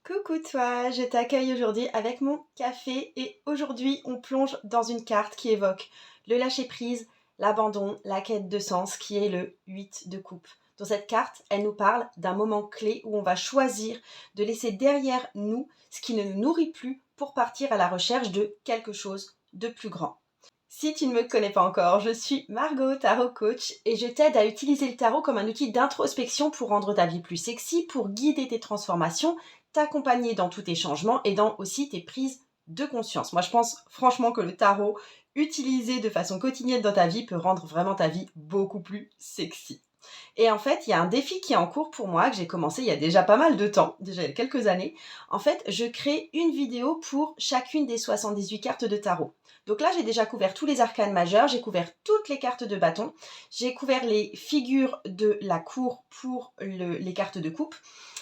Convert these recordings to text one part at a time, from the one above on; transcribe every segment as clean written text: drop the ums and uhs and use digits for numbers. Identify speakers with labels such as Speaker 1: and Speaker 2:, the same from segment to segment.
Speaker 1: Coucou toi, je t'accueille aujourd'hui avec mon café et aujourd'hui on plonge dans une carte qui évoque le lâcher-prise, l'abandon, la quête de sens qui est le 8 de coupe. Dans cette carte, elle nous parle d'un moment clé où on va choisir de laisser derrière nous ce qui ne nous nourrit plus pour partir à la recherche de quelque chose de plus grand. Si tu ne me connais pas encore, je suis Margot, tarot coach, et je t'aide à utiliser le tarot comme un outil d'introspection pour rendre ta vie plus sexy, pour guider tes transformations, t'accompagner dans tous tes changements et dans aussi tes prises de conscience. Moi, je pense franchement que le tarot, utilisé de façon quotidienne dans ta vie, peut rendre vraiment ta vie beaucoup plus sexy. Et en fait, il y a un défi qui est en cours pour moi, que j'ai commencé il y a déjà pas mal de temps, déjà il y a quelques années. En fait, je crée une vidéo pour chacune des 78 cartes de tarot. Donc là, j'ai déjà couvert tous les arcanes majeurs, j'ai couvert toutes les cartes de bâton, j'ai couvert les figures de la cour pour les cartes de coupe.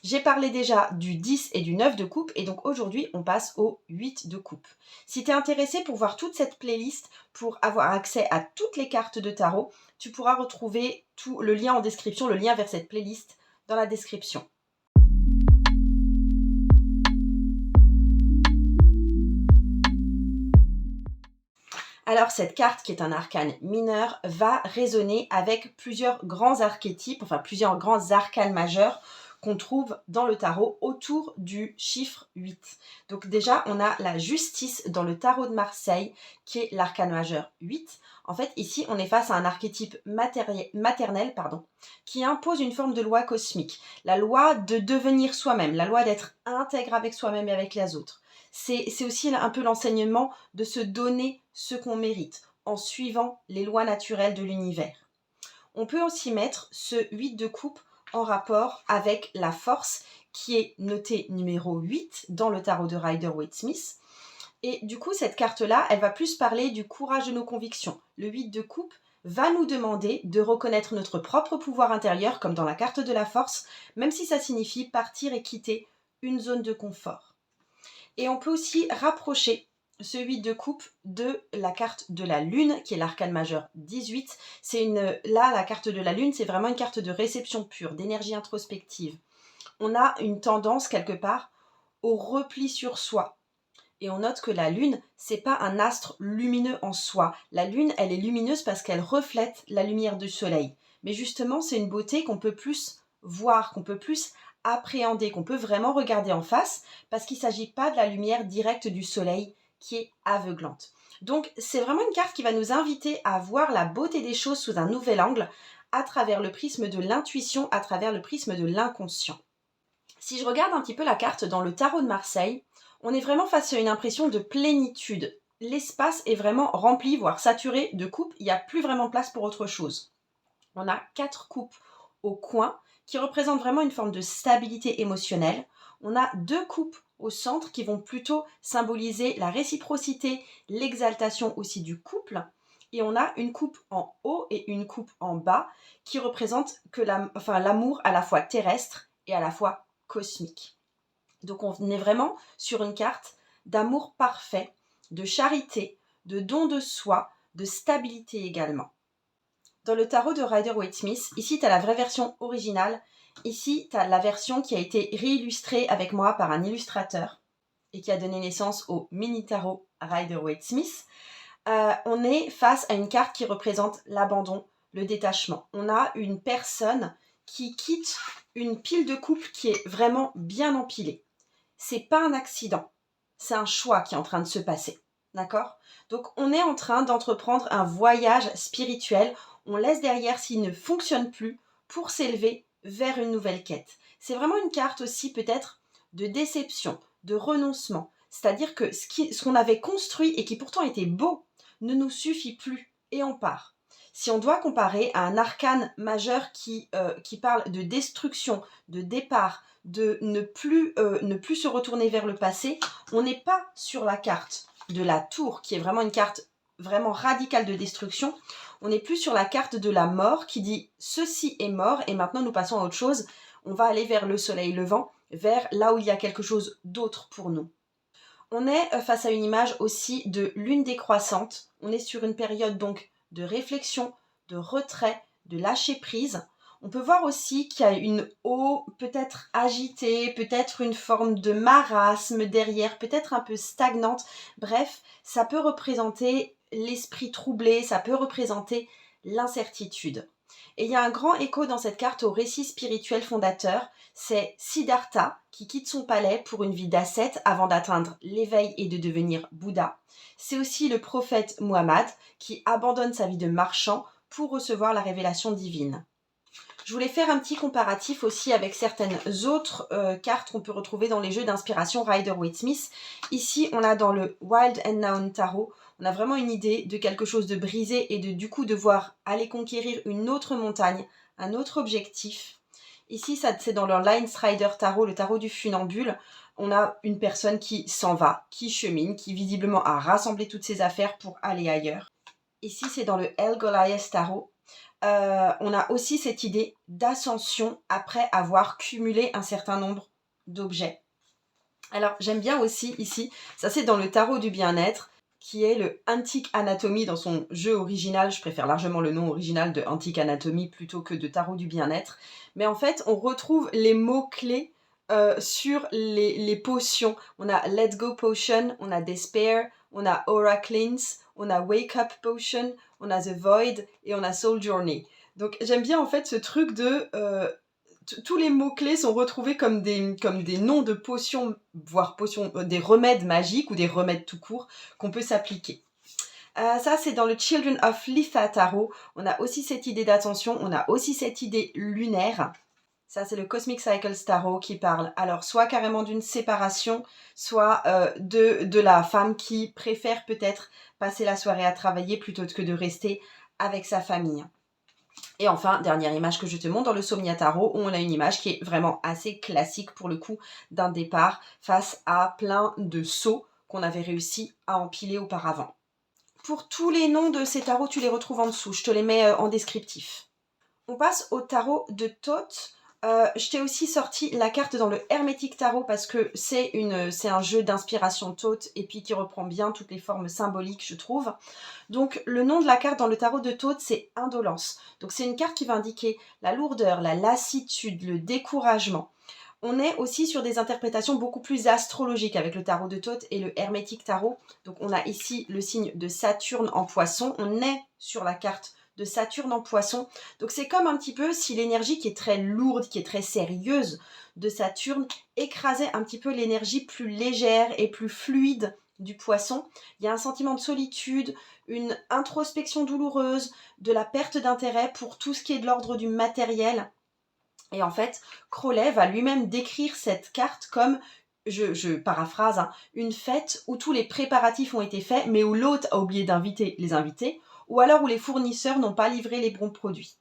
Speaker 1: J'ai parlé déjà du 10 et du 9 de coupe, et donc aujourd'hui, on passe au 8 de coupe. Si tu es intéressé pour voir toute cette playlist, pour avoir accès à toutes les cartes de tarot, tu pourras retrouver tout le lien en description, le lien vers cette playlist dans la description. Alors cette carte, qui est un arcane mineur, va résonner avec plusieurs grands archétypes, enfin plusieurs grands arcanes majeurs qu'on trouve dans le tarot autour du chiffre 8. Donc déjà, on a la justice dans le tarot de Marseille, qui est l'arcane majeur 8. En fait, ici, on est face à un archétype maternel, qui impose une forme de loi cosmique. La loi de devenir soi-même, la loi d'être intègre avec soi-même et avec les autres. C'est aussi un peu l'enseignement de se donner ce qu'on mérite, en suivant les lois naturelles de l'univers. On peut aussi mettre ce 8 de coupe en rapport avec la force, qui est notée numéro 8 dans le tarot de Rider-Waite-Smith. Et du coup, cette carte-là, elle va plus parler du courage de nos convictions. Le 8 de coupe va nous demander de reconnaître notre propre pouvoir intérieur, comme dans la carte de la force, même si ça signifie partir et quitter une zone de confort. Et on peut aussi rapprocher ce 8 de coupe de la carte de la lune, qui est l'arcane majeur 18. Là, la carte de la lune, c'est vraiment une carte de réception pure, d'énergie introspective. On a une tendance, quelque part, au repli sur soi. Et on note que la lune, c'est pas un astre lumineux en soi. La lune, elle est lumineuse parce qu'elle reflète la lumière du soleil. Mais justement, c'est une beauté qu'on peut plus voir, qu'on peut plus appréhender, qu'on peut vraiment regarder en face, parce qu'il ne s'agit pas de la lumière directe du soleil qui est aveuglante. Donc, c'est vraiment une carte qui va nous inviter à voir la beauté des choses sous un nouvel angle, à travers le prisme de l'intuition, à travers le prisme de l'inconscient. Si je regarde un petit peu la carte dans le tarot de Marseille, on est vraiment face à une impression de plénitude. L'espace est vraiment rempli, voire saturé de coupes, il n'y a plus vraiment de place pour autre chose. On a 4 coupes au coin qui représentent vraiment une forme de stabilité émotionnelle. On a 2 coupes au centre qui vont plutôt symboliser la réciprocité, l'exaltation aussi du couple. Et on a une coupe en haut et une coupe en bas qui représentent l'amour à la fois terrestre et à la fois cosmique. Donc on est vraiment sur une carte d'amour parfait, de charité, de don de soi, de stabilité également. Dans le tarot de Rider-Waite-Smith, ici tu as la vraie version originale, ici tu as la version qui a été réillustrée avec moi par un illustrateur et qui a donné naissance au mini tarot Rider-Waite-Smith. On est face à une carte qui représente l'abandon, le détachement. On a une personne qui quitte une pile de coupe qui est vraiment bien empilée. C'est pas un accident, c'est un choix qui est en train de se passer, d'accord? Donc on est en train d'entreprendre un voyage spirituel, on laisse derrière ce qui ne fonctionne plus pour s'élever vers une nouvelle quête. C'est vraiment une carte aussi peut-être de déception, de renoncement, c'est-à-dire que ce qu'on avait construit et qui pourtant était beau ne nous suffit plus et on part. Si on doit comparer à un arcane majeur qui parle de destruction, de départ, de ne plus se retourner vers le passé, on n'est pas sur la carte de la tour, qui est vraiment une carte vraiment radicale de destruction. On n'est plus sur la carte de la mort, qui dit « ceci est mort et maintenant nous passons à autre chose ». On va aller vers le soleil levant, vers là où il y a quelque chose d'autre pour nous. On est face à une image aussi de lune décroissante. On est sur une période donc de réflexion, de retrait, de lâcher prise. On peut voir aussi qu'il y a une eau peut-être agitée, peut-être une forme de marasme derrière, peut-être un peu stagnante. Bref, ça peut représenter l'esprit troublé, ça peut représenter l'incertitude. Et il y a un grand écho dans cette carte au récit spirituel fondateur. C'est Siddhartha qui quitte son palais pour une vie d'ascète avant d'atteindre l'éveil et de devenir Bouddha. C'est aussi le prophète Muhammad qui abandonne sa vie de marchand pour recevoir la révélation divine. Je voulais faire un petit comparatif aussi avec certaines autres cartes qu'on peut retrouver dans les jeux d'inspiration Rider-Waite-Smith. Ici, on a dans le Wild and Known Tarot, on a vraiment une idée de quelque chose de brisé et de du coup devoir aller conquérir une autre montagne, un autre objectif. Ici, c'est dans le Lines Rider Tarot, le tarot du funambule. On a une personne qui s'en va, qui chemine, qui visiblement a rassemblé toutes ses affaires pour aller ailleurs. Ici, c'est dans le Helgoliath Tarot. On a aussi cette idée d'ascension après avoir cumulé un certain nombre d'objets. Alors, j'aime bien aussi ici, ça c'est dans le tarot du bien-être, qui est le Antique Anatomy dans son jeu original. Je préfère largement le nom original de Antique Anatomy plutôt que de tarot du bien-être. Mais en fait, on retrouve les mots-clés sur les potions. On a Let Go Potion, on a Despair, on a Aura Cleanse, on a Wake Up Potion, on a The Void et on a Soul Journey. Donc j'aime bien en fait ce truc de... tous les mots-clés sont retrouvés comme des noms de potions, voire des remèdes magiques ou des remèdes tout court qu'on peut s'appliquer. Ça, c'est dans le Children of Litha Tarot. On a aussi cette idée d'attention, on a aussi cette idée lunaire. Ça, c'est le Cosmic Cycles Tarot qui parle alors soit carrément d'une séparation, soit de la femme qui préfère peut-être passer la soirée à travailler plutôt que de rester avec sa famille. Et enfin, dernière image que je te montre dans le Somnia Tarot, où on a une image qui est vraiment assez classique pour le coup d'un départ face à plein de seaux qu'on avait réussi à empiler auparavant. Pour tous les noms de ces tarots, tu les retrouves en dessous, je te les mets en descriptif. On passe au tarot de Thoth. Je t'ai aussi sorti la carte dans le Hermétique Tarot parce que c'est un jeu d'inspiration Thoth et puis qui reprend bien toutes les formes symboliques, je trouve. Donc le nom de la carte dans le tarot de Thoth, c'est Indolence. Donc c'est une carte qui va indiquer la lourdeur, la lassitude, le découragement. On est aussi sur des interprétations beaucoup plus astrologiques avec le tarot de Thoth et le Hermétique Tarot. Donc on a ici le signe de Saturne en Poisson. On est sur la carte de Saturne en Poisson. Donc c'est comme un petit peu si l'énergie qui est très lourde, qui est très sérieuse de Saturne écrasait un petit peu l'énergie plus légère et plus fluide du Poisson. Il y a un sentiment de solitude, une introspection douloureuse, de la perte d'intérêt pour tout ce qui est de l'ordre du matériel. Et en fait, Crowley va lui-même décrire cette carte comme, je paraphrase, hein, une fête où tous les préparatifs ont été faits, mais où l'hôte a oublié d'inviter les invités, ou alors où les fournisseurs n'ont pas livré les bons produits.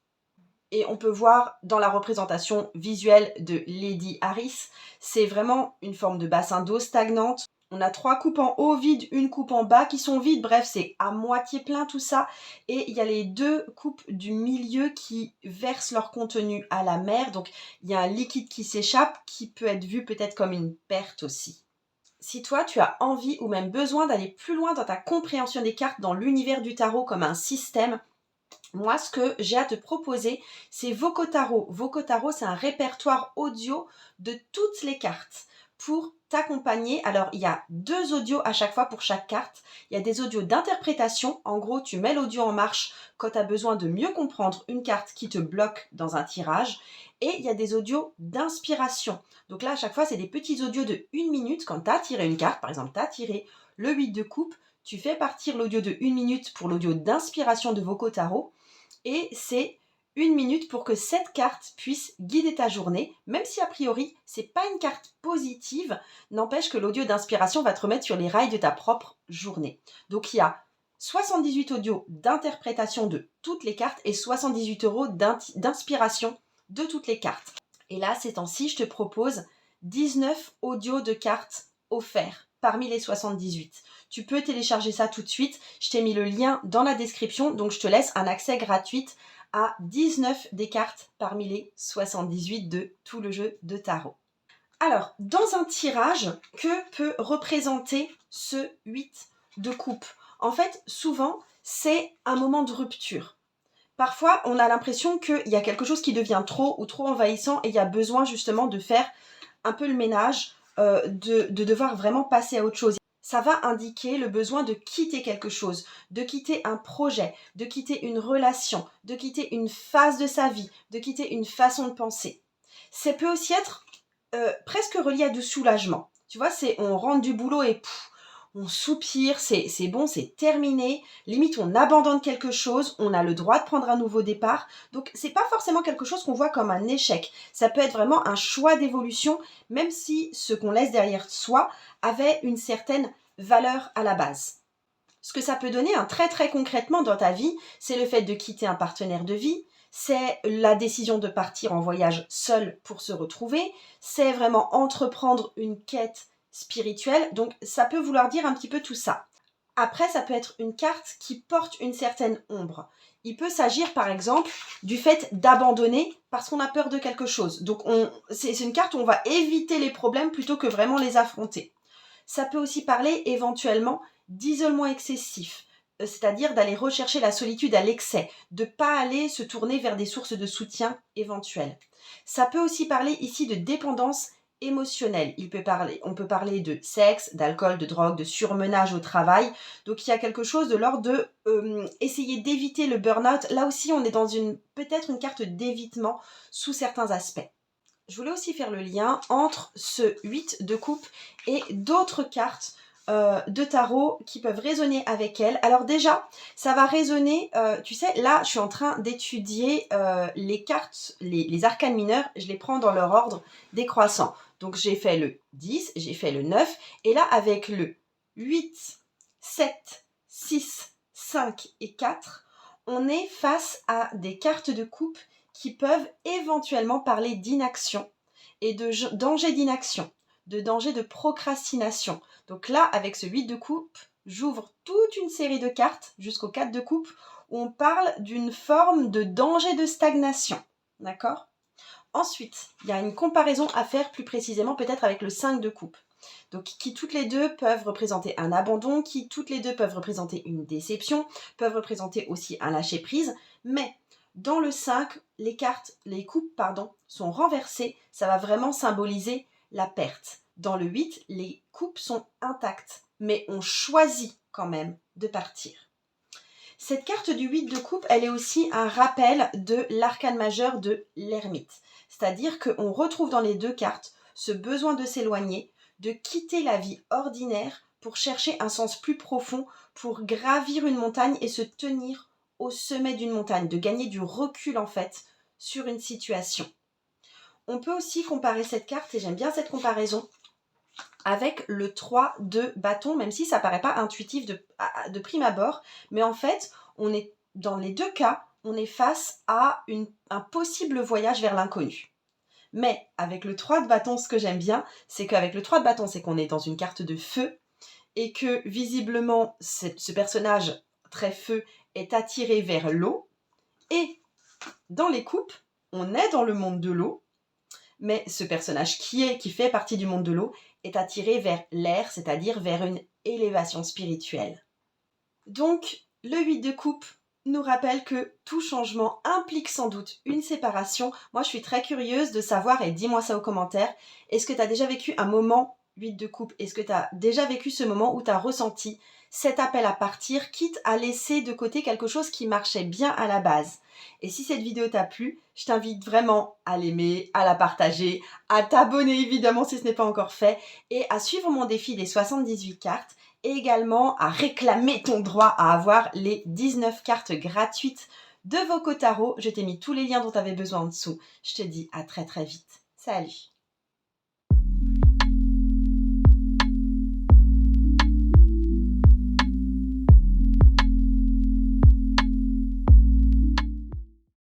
Speaker 1: Et on peut voir dans la représentation visuelle de Lady Harris, c'est vraiment une forme de bassin d'eau stagnante. On a 3 coupes en haut vides, une coupe en bas qui sont vides. Bref, c'est à moitié plein tout ça. Et il y a les 2 coupes du milieu qui versent leur contenu à la mer. Donc, il y a un liquide qui s'échappe qui peut être vu peut-être comme une perte aussi. Si toi, tu as envie ou même besoin d'aller plus loin dans ta compréhension des cartes dans l'univers du tarot comme un système, moi, ce que j'ai à te proposer, c'est Vocotaro. Vocotaro, c'est un répertoire audio de toutes les cartes pour t'accompagner. Alors, il y a 2 audios à chaque fois pour chaque carte. Il y a des audios d'interprétation. En gros, tu mets l'audio en marche quand tu as besoin de mieux comprendre une carte qui te bloque dans un tirage. Et il y a des audios d'inspiration. Donc là, à chaque fois, c'est des petits audios de 1 minute. Quand tu as tiré une carte, par exemple, tu as tiré le 8 de coupe, tu fais partir l'audio de 1 minute pour l'audio d'inspiration de Vocotaro. Et c'est 1 minute pour que cette carte puisse guider ta journée, même si a priori, c'est pas une carte positive, n'empêche que l'audio d'inspiration va te remettre sur les rails de ta propre journée. Donc il y a 78 audios d'interprétation de toutes les cartes et 78 € d'inspiration de toutes les cartes. Et là, ces temps-ci, je te propose 19 audios de cartes offerts parmi les 78. Tu peux télécharger ça tout de suite. Je t'ai mis le lien dans la description, donc je te laisse un accès gratuit à 19 des cartes parmi les 78 de tout le jeu de tarot. Alors, dans un tirage, que peut représenter ce 8 de coupe? En fait, souvent, c'est un moment de rupture. Parfois, on a l'impression qu'il y a quelque chose qui devient trop ou trop envahissant et il y a besoin justement de faire un peu le ménage, de devoir vraiment passer à autre chose. Ça va indiquer le besoin de quitter quelque chose, de quitter un projet, de quitter une relation, de quitter une phase de sa vie, de quitter une façon de penser. Ça peut aussi être presque relié à du soulagement. Tu vois, c'est on rentre du boulot et on soupire, c'est bon, c'est terminé. Limite, on abandonne quelque chose, on a le droit de prendre un nouveau départ. Donc, c'est pas forcément quelque chose qu'on voit comme un échec. Ça peut être vraiment un choix d'évolution, même si ce qu'on laisse derrière soi avait une certaine valeur à la base. Ce que ça peut donner très très concrètement dans ta vie, c'est le fait de quitter un partenaire de vie, c'est la décision de partir en voyage seul pour se retrouver, c'est vraiment entreprendre une quête spirituelle. Donc ça peut vouloir dire un petit peu tout ça. Après, ça peut être une carte qui porte une certaine ombre. Il peut s'agir par exemple du fait d'abandonner parce qu'on a peur de quelque chose. Donc c'est une carte où on va éviter les problèmes plutôt que vraiment les affronter. Ça peut aussi parler éventuellement d'isolement excessif, c'est-à-dire d'aller rechercher la solitude à l'excès, de ne pas aller se tourner vers des sources de soutien éventuelles. Ça peut aussi parler ici de dépendance émotionnelle. On peut parler de sexe, d'alcool, de drogue, de surmenage au travail. Donc il y a quelque chose de l'ordre de essayer d'éviter le burn-out. Là aussi, on est dans peut-être une carte d'évitement sous certains aspects. Je voulais aussi faire le lien entre ce 8 de coupe et d'autres cartes de tarot qui peuvent résonner avec elle. Alors déjà, ça va résonner, tu sais, là, je suis en train d'étudier les cartes, les arcanes mineurs, je les prends dans leur ordre décroissant. Donc, j'ai fait le 10, j'ai fait le 9, et là, avec le 8, 7, 6, 5 et 4, on est face à des cartes de coupe qui peuvent éventuellement parler d'inaction et de danger d'inaction, de danger de procrastination. Donc là, avec ce 8 de coupe, j'ouvre toute une série de cartes jusqu'au 4 de coupe où on parle d'une forme de danger de stagnation. D'accord ? Ensuite, il y a une comparaison à faire plus précisément peut-être avec le 5 de coupe. Donc, qui toutes les deux peuvent représenter un abandon, qui toutes les deux peuvent représenter une déception, peuvent représenter aussi un lâcher-prise, mais dans le 5, les coupes sont renversées, ça va vraiment symboliser la perte. Dans le 8, les coupes sont intactes, mais on choisit quand même de partir. Cette carte du 8 de coupe, elle est aussi un rappel de l'arcane majeur de l'ermite. C'est-à-dire qu'on retrouve dans les deux cartes ce besoin de s'éloigner, de quitter la vie ordinaire pour chercher un sens plus profond, pour gravir une montagne et se tenir au sommet d'une montagne, de gagner du recul en fait sur une situation. On peut aussi comparer cette carte, et j'aime bien cette comparaison, avec le 3 de bâton, même si ça ne paraît pas intuitif de prime abord, mais en fait, on est dans les deux cas, on est face à un possible voyage vers l'inconnu. Mais avec le 3 de bâton, ce que j'aime bien, c'est qu'avec le 3 de bâton, c'est qu'on est dans une carte de feu, et que visiblement, ce personnage très feu est attiré vers l'eau, et dans les coupes, on est dans le monde de l'eau, mais ce personnage qui fait partie du monde de l'eau est attiré vers l'air, c'est-à-dire vers une élévation spirituelle. Donc, le 8 de coupe nous rappelle que tout changement implique sans doute une séparation. Moi, je suis très curieuse de savoir, et dis-moi ça aux commentaires, est-ce que tu as déjà vécu un moment 8 de coupe? Est-ce que tu as déjà vécu ce moment où tu as ressenti cet appel à partir, quitte à laisser de côté quelque chose qui marchait bien à la base? Et si cette vidéo t'a plu, je t'invite vraiment à l'aimer, à la partager, à t'abonner évidemment si ce n'est pas encore fait, et à suivre mon défi des 78 cartes, et également à réclamer ton droit à avoir les 19 cartes gratuites de Voco Tarot. Je t'ai mis tous les liens dont tu avais besoin en dessous. Je te dis à très très vite. Salut!